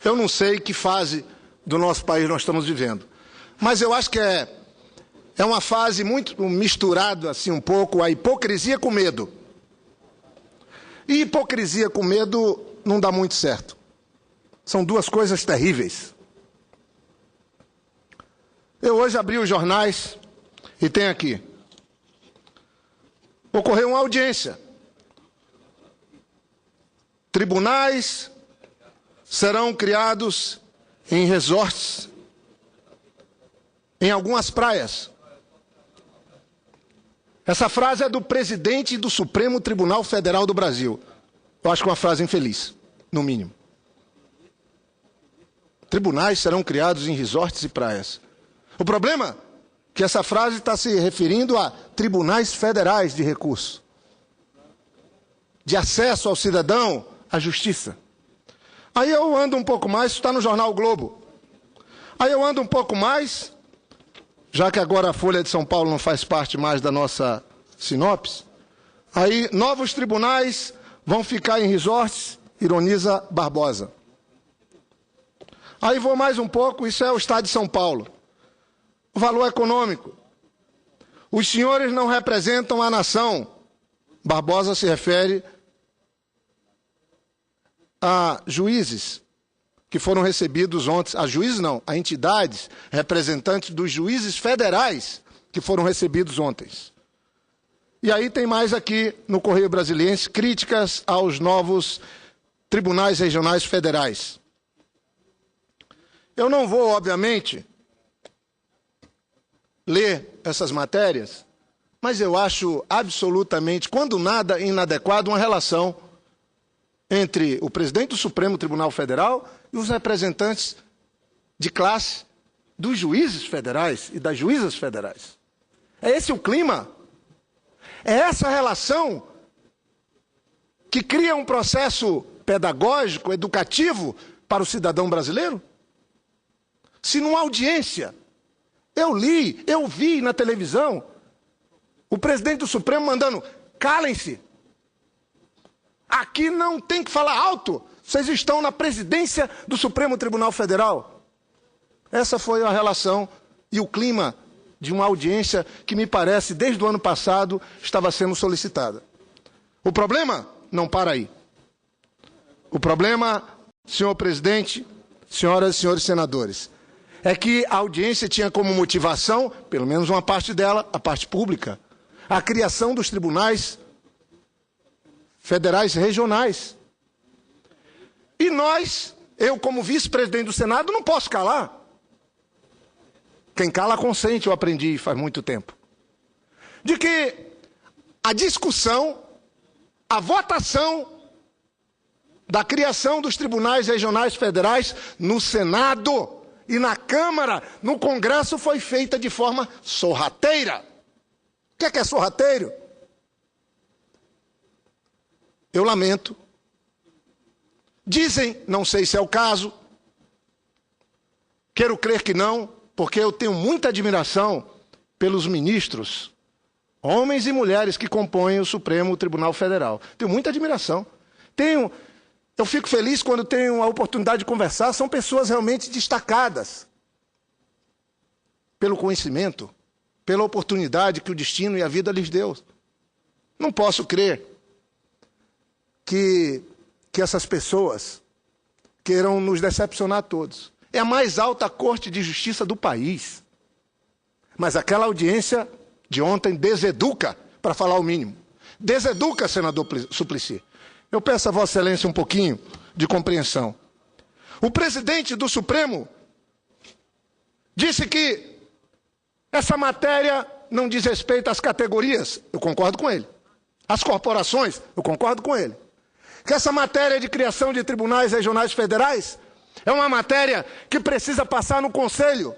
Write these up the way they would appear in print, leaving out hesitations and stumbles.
Eu não sei que fase do nosso país nós estamos vivendo, mas eu acho que é uma fase muito misturada, assim, um pouco, a hipocrisia com medo. E hipocrisia com medo não dá muito certo. São duas coisas terríveis. Eu hoje abri os jornais e tem aqui. Ocorreu uma audiência. Tribunais serão criados em resorts, em algumas praias. Essa frase é do presidente do Supremo Tribunal Federal do Brasil. Eu acho que é uma frase infeliz, no mínimo. Tribunais serão criados em resorts e praias. O problema é que essa frase está se referindo a tribunais federais de recurso, de acesso ao cidadão à justiça. Aí eu ando um pouco mais, isso está no jornal o Globo. Aí eu ando um pouco mais, já que agora a Folha de São Paulo não faz parte mais da nossa sinopse, aí novos tribunais vão ficar em resorts, ironiza Barbosa. Aí vou mais um pouco, isso é o Estado de São Paulo. O valor econômico. Os senhores não representam a nação. Barbosa se refere a juízes que foram recebidos ontem, a juízes não, a entidades representantes dos juízes federais que foram recebidos ontem. E aí tem mais aqui no Correio Brasiliense críticas aos novos tribunais regionais federais. Eu não vou, obviamente, ler essas matérias, mas eu acho absolutamente, quando nada, inadequado, uma relação entre o presidente do Supremo Tribunal Federal e os representantes de classe dos juízes federais e das juízas federais. É esse o clima? É essa relação que cria um processo pedagógico, educativo para o cidadão brasileiro? Se numa audiência eu vi na televisão o presidente do Supremo mandando, calem-se, aqui não tem que falar alto, vocês estão na presidência do Supremo Tribunal Federal. Essa foi a relação e o clima de uma audiência que me parece, desde o ano passado, estava sendo solicitada. O problema não para aí. O problema, senhor presidente, senhoras e senhores senadores, é que a audiência tinha como motivação, pelo menos uma parte dela, a parte pública, a criação dos tribunais federais regionais. E nós, eu como vice-presidente do Senado, não posso calar. Quem cala consente, eu aprendi faz muito tempo. De que a discussão, a votação da criação dos tribunais regionais federais no Senado e na Câmara, no Congresso, foi feita de forma sorrateira. O que é sorrateiro? Eu lamento. Dizem, não sei se é o caso, quero crer que não, porque eu tenho muita admiração pelos ministros, homens e mulheres que compõem o Supremo Tribunal Federal. Tenho muita admiração. Eu fico feliz quando tenho a oportunidade de conversar, são pessoas realmente destacadas pelo conhecimento, pela oportunidade que o destino e a vida lhes deu. Não posso crer que essas pessoas queiram nos decepcionar a todos. É a mais alta corte de justiça do país. Mas aquela audiência de ontem deseduca, para falar o mínimo. Deseduca, senador Suplicy. Eu peço a Vossa Excelência um pouquinho de compreensão. O presidente do Supremo disse que essa matéria não diz respeito às categorias. Eu concordo com ele. Às corporações, eu concordo com ele. Que essa matéria de criação de tribunais regionais federais é uma matéria que precisa passar no Conselho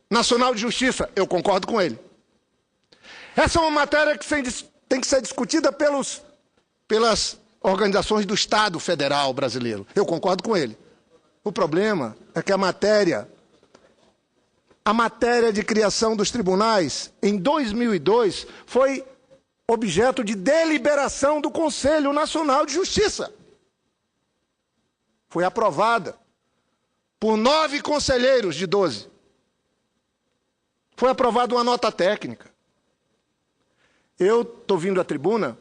Nacional de Justiça. Eu concordo com ele. Essa é uma matéria que tem que ser discutida pelas organizações do Estado Federal brasileiro. Eu concordo com ele. O problema é que a matéria de criação dos tribunais, em 2002, foi objeto de deliberação do Conselho Nacional de Justiça. Foi aprovada por 9 conselheiros de 12. Foi aprovada uma nota técnica. Eu estou vindo à tribuna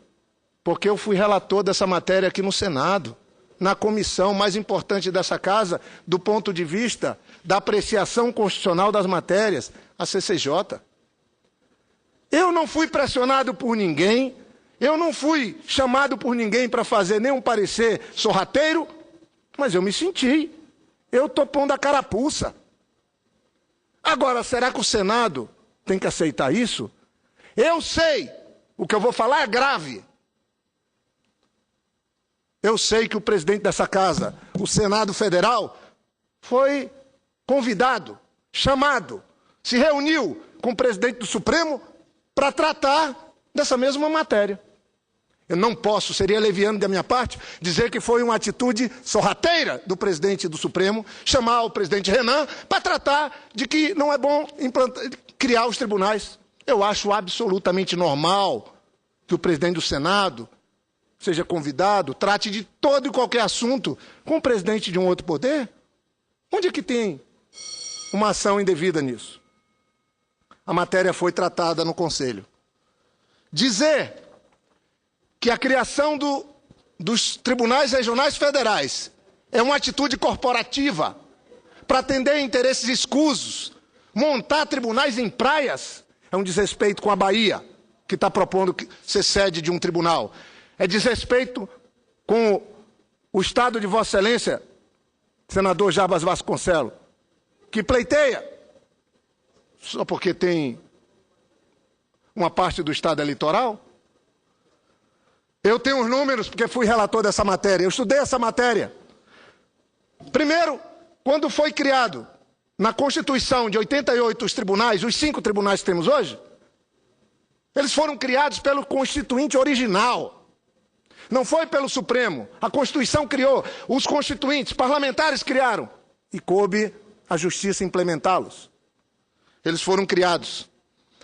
porque eu fui relator dessa matéria aqui no Senado, na comissão mais importante dessa casa, do ponto de vista da apreciação constitucional das matérias, a CCJ. Eu não fui pressionado por ninguém, eu não fui chamado por ninguém para fazer nenhum parecer sorrateiro, mas eu me senti. Eu estou pondo a carapuça. Agora, será que o Senado tem que aceitar isso? Eu sei, o que eu vou falar é grave. Eu sei que o presidente dessa casa, o Senado Federal, foi convidado, chamado, se reuniu com o presidente do Supremo para tratar dessa mesma matéria. Eu não posso, seria leviano da minha parte, dizer que foi uma atitude sorrateira do presidente do Supremo chamar o presidente Renan para tratar de que não é bom criar os tribunais. Eu acho absolutamente normal que o presidente do Senado seja convidado, trate de todo e qualquer assunto com o presidente de um outro poder. Onde é que tem uma ação indevida nisso? A matéria foi tratada no Conselho. Dizer que a criação dos tribunais regionais federais é uma atitude corporativa para atender a interesses escusos, montar tribunais em praias, é um desrespeito com a Bahia, que está propondo ser sede de um tribunal. É desrespeito com o Estado de Vossa Excelência, senador Jarbas Vasconcelos, que pleiteia, só porque tem uma parte do Estado eleitoral. Eu tenho os números, porque fui relator dessa matéria, eu estudei essa matéria. Primeiro, quando foi criado na Constituição de 88 os tribunais, os 5 tribunais que temos hoje, eles foram criados pelo Constituinte original. Não foi pelo Supremo. A Constituição criou, os constituintes, parlamentares criaram. E coube à Justiça implementá-los. Eles foram criados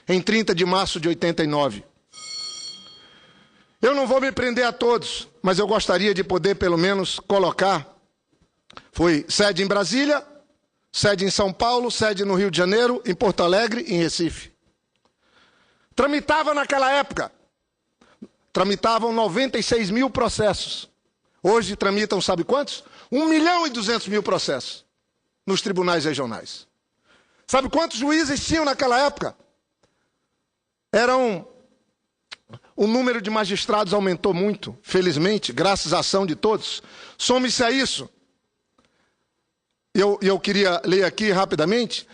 em 30 de março de 89. Eu não vou me prender a todos, mas eu gostaria de poder, pelo menos, colocar. Foi sede em Brasília, sede em São Paulo, sede no Rio de Janeiro, em Porto Alegre e em Recife. Tramitava naquela época. Tramitavam 96 mil processos. Hoje tramitam, sabe quantos? 1.200.000 processos nos tribunais regionais. Sabe quantos juízes tinham naquela época? O número de magistrados aumentou muito, felizmente, graças à ação de todos. Some-se a isso. Eu queria ler aqui rapidamente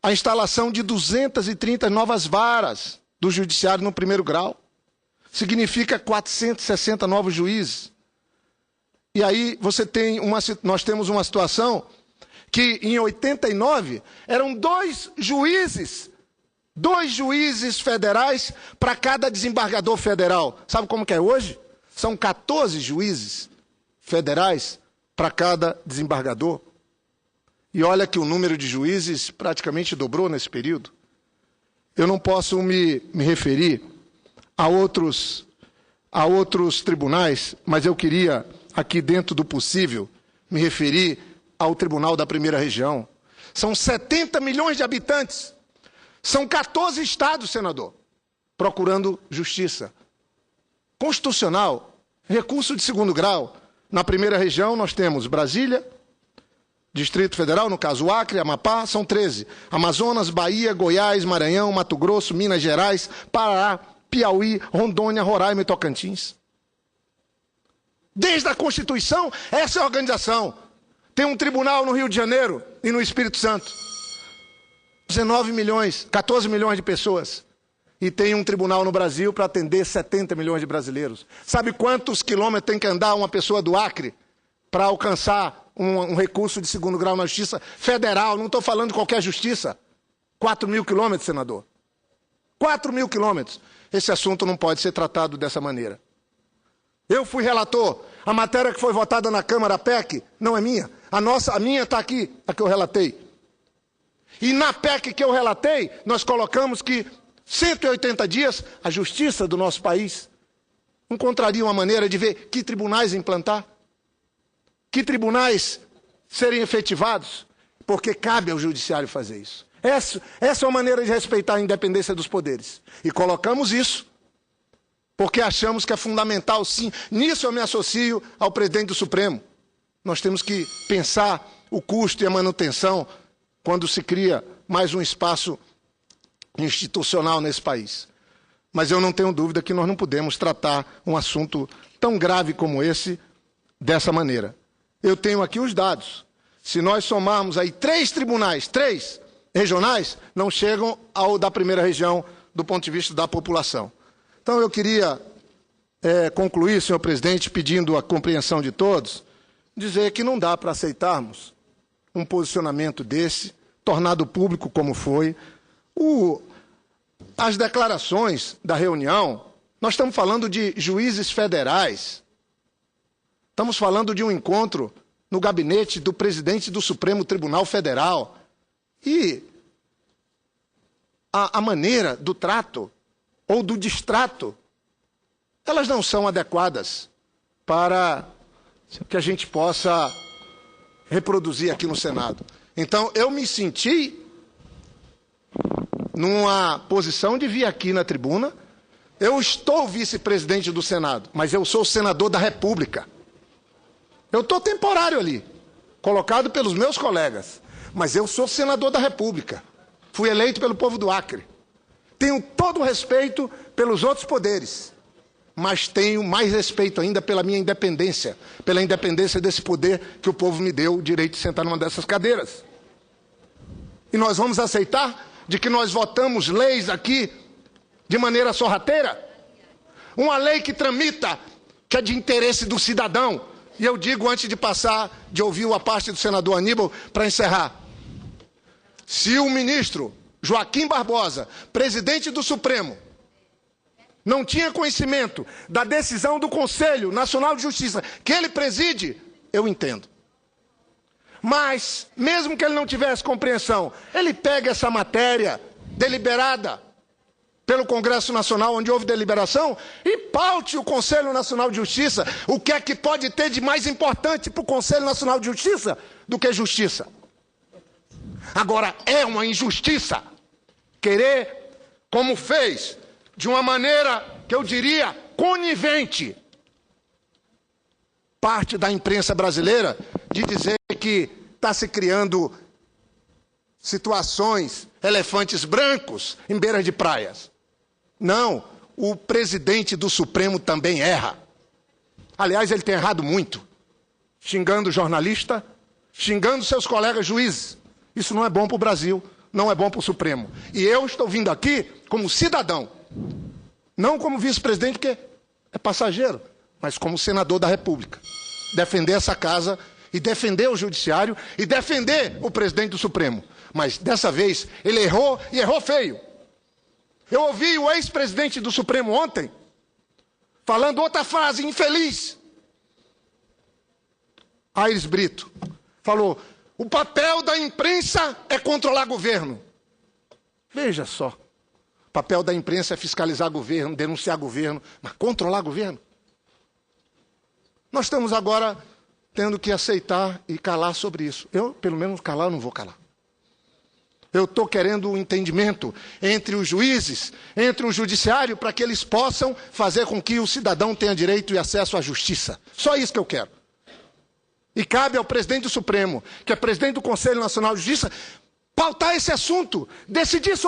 a instalação de 230 novas varas do judiciário no primeiro grau. Significa 460 novos juízes. E aí nós temos uma situação que em 89 eram 2 juízes federais para cada desembargador federal. Sabe como que é hoje? São 14 juízes federais para cada desembargador. E olha que o número de juízes praticamente dobrou nesse período. Eu não posso me referir a outros tribunais, mas eu queria, aqui dentro do possível, me referir ao Tribunal da Primeira Região. São 70 milhões de habitantes. São 14 estados, senador, procurando justiça constitucional, recurso de segundo grau. Na Primeira Região nós temos Brasília, Distrito Federal, no caso Acre, Amapá, são 13. Amazonas, Bahia, Goiás, Maranhão, Mato Grosso, Minas Gerais, Pará, Piauí, Rondônia, Roraima e Tocantins. Desde a Constituição, essa é a organização. Tem um tribunal no Rio de Janeiro e no Espírito Santo. 19 milhões, 14 milhões de pessoas. E tem um tribunal no Brasil para atender 70 milhões de brasileiros. Sabe quantos quilômetros tem que andar uma pessoa do Acre para alcançar um recurso de segundo grau na Justiça Federal? Não estou falando de qualquer justiça. 4.000 quilômetros, senador. 4.000 quilômetros. Esse assunto não pode ser tratado dessa maneira. Eu fui relator. A matéria que foi votada na Câmara, a PEC, não é minha. A minha está aqui, a que eu relatei. E na PEC que eu relatei, nós colocamos que 180 dias, a justiça do nosso país encontraria uma maneira de ver que tribunais implantar, que tribunais serem efetivados, porque cabe ao judiciário fazer isso. Essa é uma maneira de respeitar a independência dos poderes. E colocamos isso porque achamos que é fundamental, sim. Nisso eu me associo ao presidente do Supremo. Nós temos que pensar o custo e a manutenção quando se cria mais um espaço institucional nesse país. Mas eu não tenho dúvida que nós não podemos tratar um assunto tão grave como esse dessa maneira. Eu tenho aqui os dados. Se nós somarmos aí 3 tribunais, 3 regionais, não chegam ao da primeira região do ponto de vista da população. Então eu queria concluir, senhor presidente, pedindo a compreensão de todos, dizer que não dá para aceitarmos um posicionamento desse, tornado público como foi. As declarações da reunião, nós estamos falando de juízes federais, estamos falando de um encontro no gabinete do presidente do Supremo Tribunal Federal. E a maneira do trato ou do distrato, elas não são adequadas para que a gente possa reproduzir aqui no Senado. Então, eu me senti numa posição de vir aqui na tribuna. Eu estou vice-presidente do Senado, mas eu sou senador da República. Eu estou temporário ali, colocado pelos meus colegas, mas eu sou senador da República. Fui eleito pelo povo do Acre. Tenho todo o respeito pelos outros poderes, mas tenho mais respeito ainda pela minha independência, pela independência desse poder que o povo me deu o direito de sentar numa dessas cadeiras. E nós vamos aceitar de que nós votamos leis aqui de maneira sorrateira? Uma lei que tramita, que é de interesse do cidadão. E eu digo, antes de passar, de ouvir a parte do senador Aníbal, para encerrar. Se o ministro Joaquim Barbosa, presidente do Supremo, não tinha conhecimento da decisão do Conselho Nacional de Justiça que ele preside, eu entendo. Mas, mesmo que ele não tivesse compreensão, ele pega essa matéria deliberada pelo Congresso Nacional, onde houve deliberação, e paute o Conselho Nacional de Justiça. O que é que pode ter de mais importante para o Conselho Nacional de Justiça do que justiça? Agora, é uma injustiça querer, como fez, de uma maneira que eu diria conivente, parte da imprensa brasileira, de dizer que está se criando situações, elefantes brancos em beiras de praias. Não, o presidente do Supremo também erra. Aliás, ele tem errado muito, xingando jornalista, xingando seus colegas juízes. Isso não é bom para o Brasil, não é bom para o Supremo. E eu estou vindo aqui como cidadão, não como vice-presidente, porque é passageiro, mas como senador da República. Defender essa casa e defender o judiciário e defender o presidente do Supremo. Mas dessa vez ele errou e errou feio. Eu ouvi o ex-presidente do Supremo ontem falando outra frase infeliz. Aires Brito falou: o papel da imprensa é controlar governo. Veja só, o papel da imprensa é fiscalizar governo, denunciar governo, mas controlar governo? Nós estamos agora tendo que aceitar e calar sobre isso. Eu, pelo menos, calar, não vou calar. Eu estou querendo um entendimento entre os juízes, entre o judiciário, para que eles possam fazer com que o cidadão tenha direito e acesso à justiça. Só isso que eu quero. E cabe ao presidente do Supremo, que é presidente do Conselho Nacional de Justiça, pautar esse assunto, decidir sobre